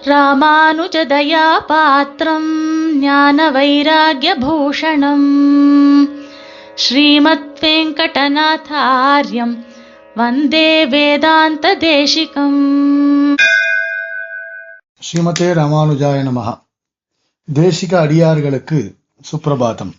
ராமானுஜதயா பாத்திரம் ஞான வைராக்யபூஷணம் ஸ்ரீமத் வெங்கடநாதார்யம் வந்தே வேதாந்த தேசிகம். ஸ்ரீமதே ராமானுஜாய நமஹ. தேசிக அடியார்களுக்கு சுப்பிரபாதம்.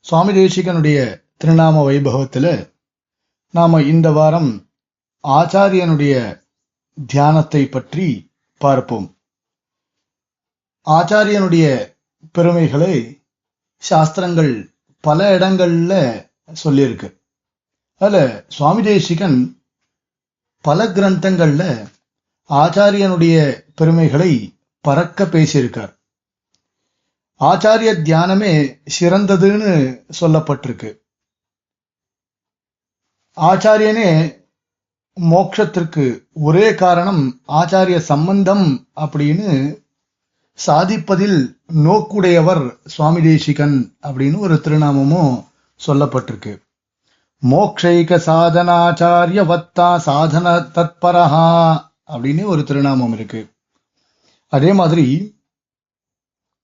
சுவாமி தேசிகனுடைய திருநாம வைபவத்தில் நாம இந்த வாரம் ஆச்சாரியனுடைய தியானத்தை பற்றி பார்ப்போம். ஆச்சாரியனுடைய பெருமைகளை சாஸ்திரங்கள் பல இடங்கள்ல சொல்லியிருக்கு. அதுல சுவாமி தேசிகன் பல கிரந்தங்கள்ல ஆச்சாரியனுடைய பெருமைகளை பறக்க பேசியிருக்கார். ஆச்சாரிய தியானமே சிறந்ததுன்னு சொல்லப்பட்டிருக்கு. ஆச்சாரியனே மோட்சத்திற்கு ஒரே காரணம் ஆச்சாரிய சம்பந்தம் அப்படின்னு சாதிப்பதில் நோக்குடையவர் சுவாமி தேசிகன் அப்படின்னு ஒரு திருநாமமும் சொல்லப்பட்டிருக்கு. மோக்ஷைக சாதனாச்சாரிய வத்தா சாதன தத்பரஹா அப்படின்னு ஒரு திருநாமம் இருக்கு. அதே மாதிரி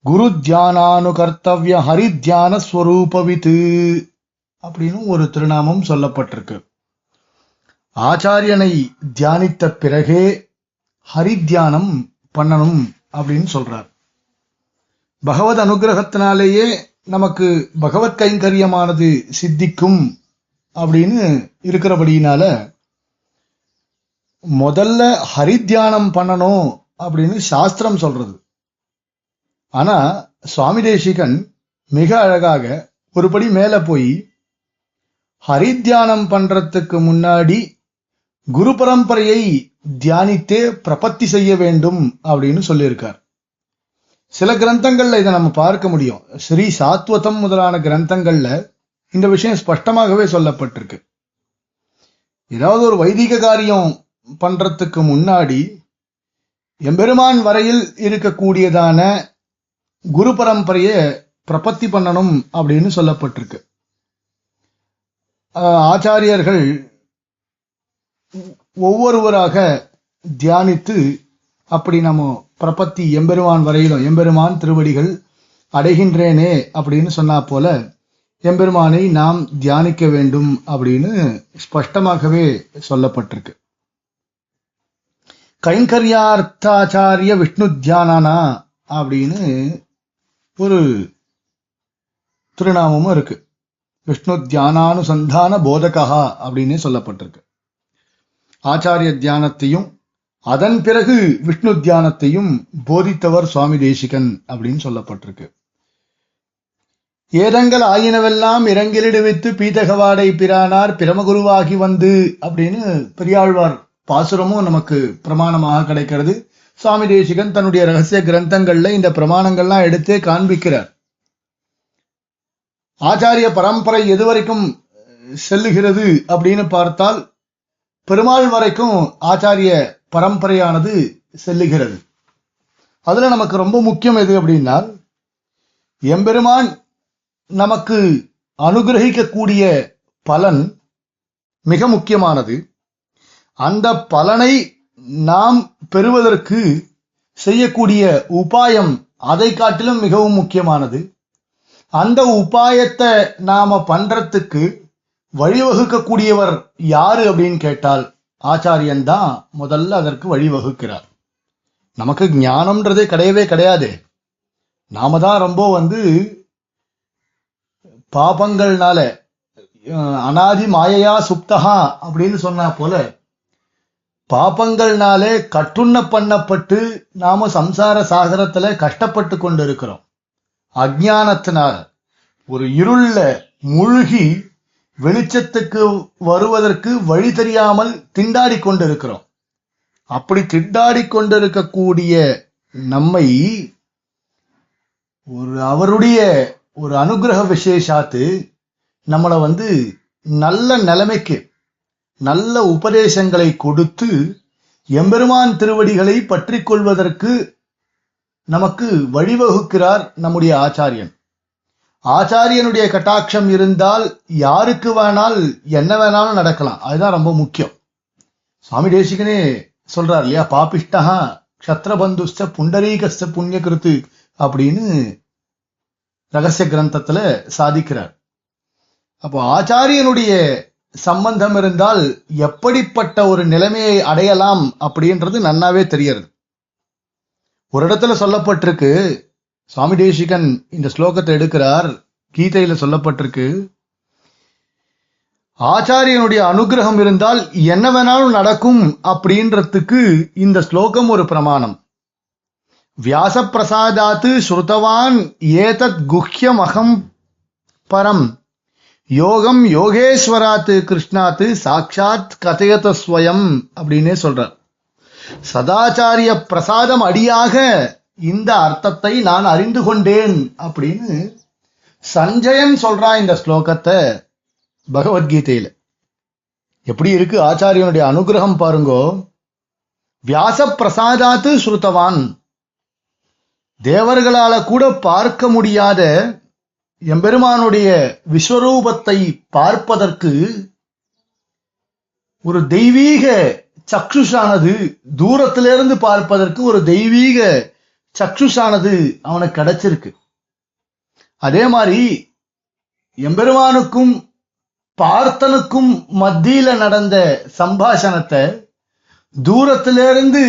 குரு தியானானு கர்த்தவ்ய ஹரித்தியான ஸ்வரூபவித்து அப்படின்னு ஒரு திருநாமம் சொல்லப்பட்டிருக்கு. ஆச்சாரியனை தியானித்த பிறகே ஹரித்தியானம் பண்ணணும் அப்படின்னு சொல்றார். பகவத் அனுகிரகத்தினாலேயே நமக்கு பகவத் கைங்கரியமானது சித்திக்கும் அப்படின்னு இருக்கிறபடியினால முதல்ல ஹரித்தியானம் பண்ணணும் அப்படின்னு சாஸ்திரம் சொல்றது. ஆனா சுவாமி தேசிகன் மிக அழகாக ஒருபடி மேல போய் ஹரித்தியானம் பண்றதுக்கு முன்னாடி குரு பரம்பரையை தியானித்தே பிரபத்தி செய்ய வேண்டும் அப்படின்னு சொல்லியிருக்கார். சில கிரந்தங்கள்ல இதை நம்ம பார்க்க முடியும். ஸ்ரீ சாத்வதம் முதலான கிரந்தங்கள்ல இந்த விஷயம் ஸ்பஷ்டமாகவே சொல்லப்பட்டிருக்கு. ஏதாவது ஒரு வைதிக காரியம் பண்றதுக்கு முன்னாடி எம்பெருமான் வரையில் இருக்கக்கூடியதான குரு பரம்பரையை பிரபத்தி பண்ணணும் அப்படின்னு சொல்லப்பட்டிருக்கு. ஆச்சாரியர்கள் ஒவ்வொருவராக தியானித்து அப்படி நம்ம பிரபத்தி எம்பெருமான் வரையிலும் எம்பெருமான் திருவடிகள் அடைகின்றேனே அப்படின்னு சொன்னா போல எம்பெருமானை நாம் தியானிக்க வேண்டும் அப்படின்னு ஸ்பஷ்டமாகவே சொல்லப்பட்டிருக்கு. கைங்கர்யார்த்தாச்சாரிய விஷ்ணு தியானானா அப்படின்னு ஒரு திருநாமமும் இருக்கு. விஷ்ணு தியானானுசந்தான போதகா அப்படின்னு சொல்லப்பட்டிருக்கு. ஆச்சாரிய தியானத்தையும் அதன் பிறகு விஷ்ணு தியானத்தையும் போதித்தவர் சுவாமி தேசிகன் அப்படின்னு சொல்லப்பட்டிருக்கு. ஏதங்கள் ஆயினவெல்லாம் இரங்கிலிடுவித்து பீதகவாடை பிரானார் பிரமகுருவாகி வந்து அப்படின்னு பெரியாழ்வார் பாசுரமும் நமக்கு பிரமாணமாக கிடைக்கிறது. சுவாமி தேசிகன் தன்னுடைய ரகசிய கிரந்தங்கள்ல இந்த பிரமாணங்கள்லாம் எடுத்தே காண்பிக்கிறார். ஆச்சாரிய பரம்பரை எது வரைக்கும் செல்லுகிறது அப்படின்னு பார்த்தால் பெருமாள் வரைக்கும் ஆச்சாரிய பரம்பரையானது செல்லுகிறது. அதுல நமக்கு ரொம்ப முக்கியம் எது அப்படின்னா எம்பெருமான் நமக்கு அனுகிரகிக்கக்கூடிய பலன் மிக முக்கியமானது. அந்த பலனை நாம் பெறுவதற்கு செய்யக்கூடிய உபாயம் அதை காட்டிலும் மிகவும் முக்கியமானது. அந்த உபாயத்தை நாம பண்றதுக்கு வழிவகுக்கக்கூடியவர் யாரு அப்படின்னு கேட்டால் ஆச்சாரியன் தான் முதல்ல அதற்கு வழிவகுக்கிறார். நமக்கு ஞானம்ன்றதே கிடையவே கிடையாது. நாம தான் ரொம்ப பாபங்கள்னால அனாதி மாயையா சுப்தகா அப்படின்னு சொன்னா போல பாபங்கள்னாலே கட்டுண்ண பண்ணப்பட்டு நாம சம்சார சாகரத்துல கஷ்டப்பட்டு கொண்டு இருக்கிறோம். அஜ்ஞானத்தினால ஒரு இருள்ல மூழ்கி வெளிச்சத்துக்கு வருவதற்கு வழி தெரியாமல் திண்டாடி கொண்டிருக்கிறோம். அப்படி திண்டாடி கொண்டிருக்கக்கூடிய நம்மை அவருடைய ஒரு அனுகிரக விசேஷாத்து நம்மளை நல்ல நிலைமைக்கு நல்ல உபதேசங்களை கொடுத்து எம்பெருமான் திருவடிகளை பற்றி கொள்வதற்கு நமக்கு வழிவகுக்கிறார் நம்முடைய ஆச்சாரியன். ஆச்சாரியனுடைய கட்டாட்சம் இருந்தால் யாருக்கு வேணால் என்ன வேணாலும் நடக்கலாம். அதுதான் ரொம்ப முக்கியம். சுவாமி தேசிகனே சொல்றார் இல்லையா, பாபிஷ்டா க்ஷத்ரபந்துஷ்ட புண்டரீகஸ்ட புண்ணியகிருத்து அப்படின்னு ரகசிய கிரந்தத்துல சாதிக்கிறார். அப்போ ஆச்சாரியனுடைய சம்பந்தம் இருந்தால் எப்படிப்பட்ட ஒரு நிலைமையை அடையலாம் அப்படின்றது நன்னாவே தெரிகிறது. ஒரு இடத்துல சொல்லப்பட்டிருக்கு, சுவாமி தேசிகன் இந்த ஸ்லோகத்தை எடுக்கிறார், கீதையில சொல்லப்பட்டிருக்கு, ஆச்சாரியனுடைய அனுகிரகம் இருந்தால் என்ன வேணாலும் நடக்கும் அப்படின்றதுக்கு இந்த ஸ்லோகம் ஒரு பிரமாணம். வியாச பிரசாதாத்து ஸ்ருதவான் ஏதத் குஹ்யம் அகம் பரம் யோகம் யோகேஸ்வராத்து கிருஷ்ணாத்து சாட்சாத் கதயத ஸ்வயம் அப்படின்னே சொல்றார். சதாச்சாரிய பிரசாதம் அடியாக இந்த அர்த்தத்தை நான் அறிந்து கொண்டேன் அப்படின்னு சஞ்சயன் சொல்றான் இந்த ஸ்லோகத்தை பகவத்கீதையில. எப்படி இருக்கு ஆச்சாரியனுடைய அனுகிரகம் பாருங்கோ. வியாச பிரசாதாத்து ஸ்ருதவான், தேவர்களால கூட பார்க்க முடியாத எம்பெருமானுடைய விஸ்வரூபத்தை பார்ப்பதற்கு ஒரு தெய்வீக சக்ஷுஷானது, தூரத்திலிருந்து பார்ப்பதற்கு ஒரு தெய்வீக சக்ஷுஷானது அவனுக்கு கிடைச்சிருக்கு. அதே மாதிரி எம்பெருமானுக்கும் பார்த்தனுக்கும் மத்தியில நடந்த சம்பாஷணத்தை தூரத்திலிருந்து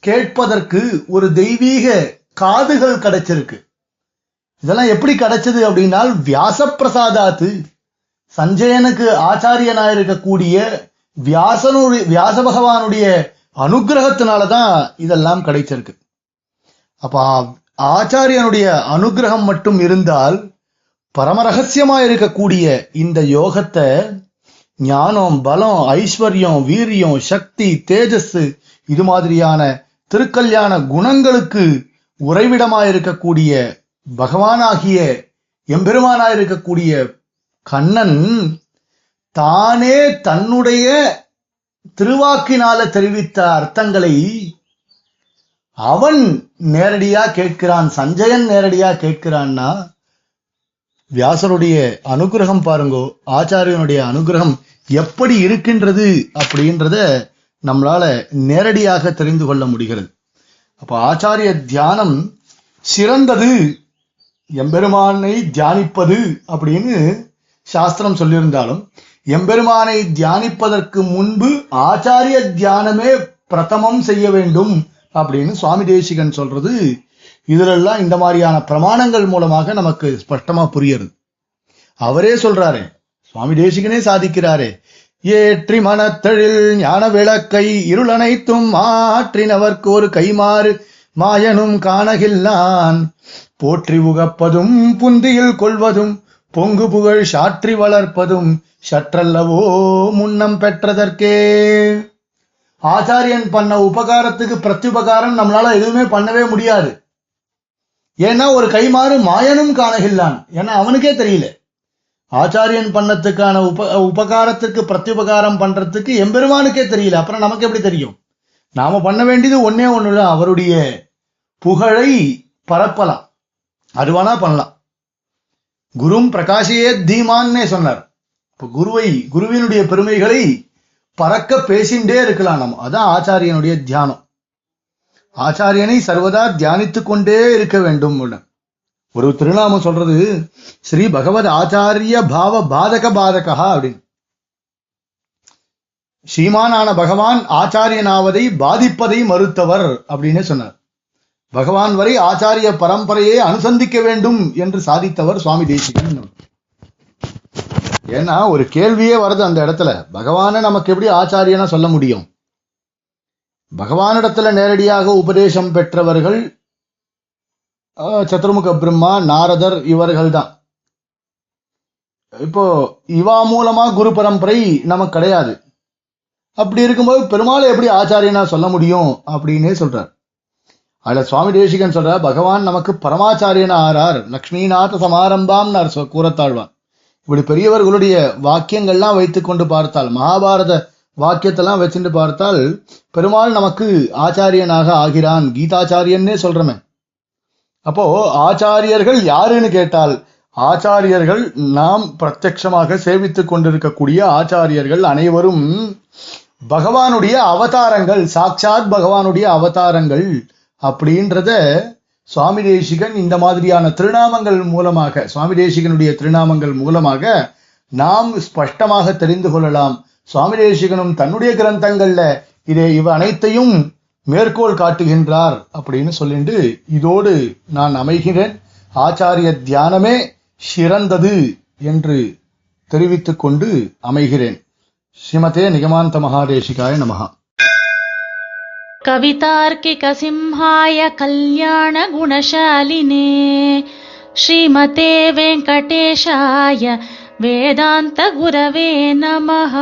கேட்பதற்கு ஒரு தெய்வீக காதுகள் கிடைச்சிருக்கு. இதெல்லாம் எப்படி கிடைச்சது அப்படின்னா வியாச பிரசாதாத்து, சஞ்சயனுக்கு ஆச்சாரியனாயிருக்கக்கூடிய வியாச பகவானுடைய அனுகிரகத்தினாலதான் இதெல்லாம் கிடைச்சிருக்கு. அப்ப ஆச்சாரியனுடைய அனுகிரகம் மட்டும் இருந்தால் பரமரகசியமா இருக்கக்கூடிய இந்த யோகத்தை ஞானம், பலம், ஐஸ்வர்யம், வீரியம், சக்தி, தேஜஸ் இது மாதிரியான திருக்கல்யாண குணங்களுக்கு உறைவிடமாயிருக்கக்கூடிய பகவானாகிய எம்பெருமானாயிருக்கக்கூடிய கண்ணன் தானே தன்னுடைய திருவாக்கினால தெரிவித்த அர்த்தங்களை அவன் நேரடியா கேட்கிறான், சஞ்சயன் நேரடியா கேட்கிறான்னா வியாசருடைய அனுகிரகம் பாருங்கோ, ஆச்சாரியனுடைய அனுகிரகம் எப்படி இருக்கின்றது அப்படின்றத நம்மளால நேரடியாக தெரிந்து கொள்ள முடிகிறது. அப்ப ஆச்சாரிய தியானம் சிறந்தது, எம்பெருமானை தியானிப்பது அப்படின்னு சாஸ்திரம் சொல்லியிருந்தாலும் எம்பெருமானை தியானிப்பதற்கு முன்பு ஆச்சாரிய தியானமே பிரதமம் செய்ய வேண்டும் அப்படின்னு சுவாமி தேசிகன் சொல்றது இதுலெல்லாம் இந்த மாதிரியான பிரமாணங்கள் மூலமாக நமக்கு ஸ்பஷ்டமா புரியுது. அவரே சொல்றாரு, சுவாமி தேசிகனே சாதிக்கிறாரே, ஏற்றி மனத்தழில் ஞான விளக்கை இருளனைத்தும் ஆற்றினவர்க்கு ஒரு கைமாறு மாயனும் காணகில்லான் போற்றி உகப்பதும் புந்தியில் கொள்வதும் பொங்கு புகழ் சாற்றி வளர்ப்பதும் சற்றல்லவோ முன்னம் பெற்றதற்கே. ஆச்சாரியன் பண்ண உபகாரத்துக்கு பிரத்யுபகாரம் நம்மளால எதுவுமே பண்ணவே முடியாது. ஏன்னா ஒரு கைமாறு மாயனும் காணகில்லான், ஏன்னா அவனுக்கே தெரியல. ஆச்சாரியன் பண்ணத்துக்கான உபகாரத்துக்கு பிரத்யுபகாரம் பண்றதுக்கு எம்பெருமானுக்கே தெரியல, அப்புறம் நமக்கு எப்படி தெரியும்? நாம பண்ண வேண்டியது ஒன்னே ஒண்ணுதான், அவருடைய புகழை பரப்பலாம், அதுவானா பண்ணலாம். குரும் பிரகாஷியே தீமான்னே சொன்னார். இப்ப குருவினுடைய பெருமைகளை பறக்க பேசிண்டே இருக்கலாம் நம்ம. அதான் ஆச்சாரியனுடைய தியானம். ஆச்சாரியனை சர்வதா தியானித்துக் கொண்டே இருக்க வேண்டும். ஒரு திருநாமம் சொல்றது ஸ்ரீ பகவத் ஆச்சாரிய பாவ பாதக பாதகா அப்படின்னு. ஸ்ரீமானான பகவான் ஆச்சாரியனாவதை பாதிப்பதை மறுத்தவர் அப்படின்னு சொன்னார். பகவான் வரை ஆச்சாரிய பரம்பரையை அனுசந்திக்க வேண்டும் என்று சாதித்தவர் சுவாமி தேசிகன். ஏன்னா ஒரு கேள்வியே வருது அந்த இடத்துல, பகவானை நமக்கு எப்படி ஆச்சாரியனா சொல்ல முடியும்? பகவானிடத்துல நேரடியாக உபதேசம் பெற்றவர்கள் சதுர்முக பிரம்மா, நாரதர், இவர்கள் தான். இப்போ இவா மூலமா குரு பரம்பரை நமக்கு கிடையாது. அப்படி இருக்கும்போது பெருமாளை எப்படி ஆச்சாரியனா சொல்ல முடியும் அப்படின்னே சொல்றார். அதுல சுவாமி தேசிகன் சொல்ற, பகவான் நமக்கு பரமாச்சாரியனா ஆறார், லக்ஷ்மிநாத சமாரம்பாம் கூறத்தாழ்வான். இப்படி பெரியவர்களுடைய வாக்கியங்கள்லாம் வைத்துக் கொண்டு பார்த்தால், மகாபாரத வாக்கியத்தெல்லாம் வச்சுட்டு பார்த்தால் பெருமாள் நமக்கு ஆச்சாரியனாக ஆகிறான், கீதாச்சாரியன்னே சொல்றமே. அப்போ ஆச்சாரியர்கள் யாருன்னு கேட்டால், ஆச்சாரியர்கள் நாம் பிரத்யட்சமாக சேவித்துக் கொண்டிருக்கக்கூடிய ஆச்சாரியர்கள் அனைவரும் பகவானுடைய அவதாரங்கள், சாட்சாத் பகவானுடைய அவதாரங்கள் அப்படின்றத சுவாமி தேசிகன் இந்த மாதிரியான திருநாமங்கள் மூலமாக, சுவாமி தேசிகனுடைய திருநாமங்கள் மூலமாக நாம் ஸ்பஷ்டமாக தெரிந்து கொள்ளலாம். சுவாமி தேசிகனும் தன்னுடைய கிரந்தங்கள்ல இவ அனைத்தையும் மேற்கோள் காட்டுகின்றார் அப்படின்னு சொல்லிட்டு இதோடு நான் அமைகிறேன். ஆச்சாரிய தியானமே சிறந்தது என்று தெரிவித்துக் கொண்டு அமைகிறேன். ஸ்ரீமதே நிகமாந்த மகாதேசிகாய நமஹ. கவிதார்க்கிக சிம்ஹாய கல்யாண குணசாலினே ஸ்ரீமதே வெங்கடேஷாய வேதாந்த குரவே நமஹ.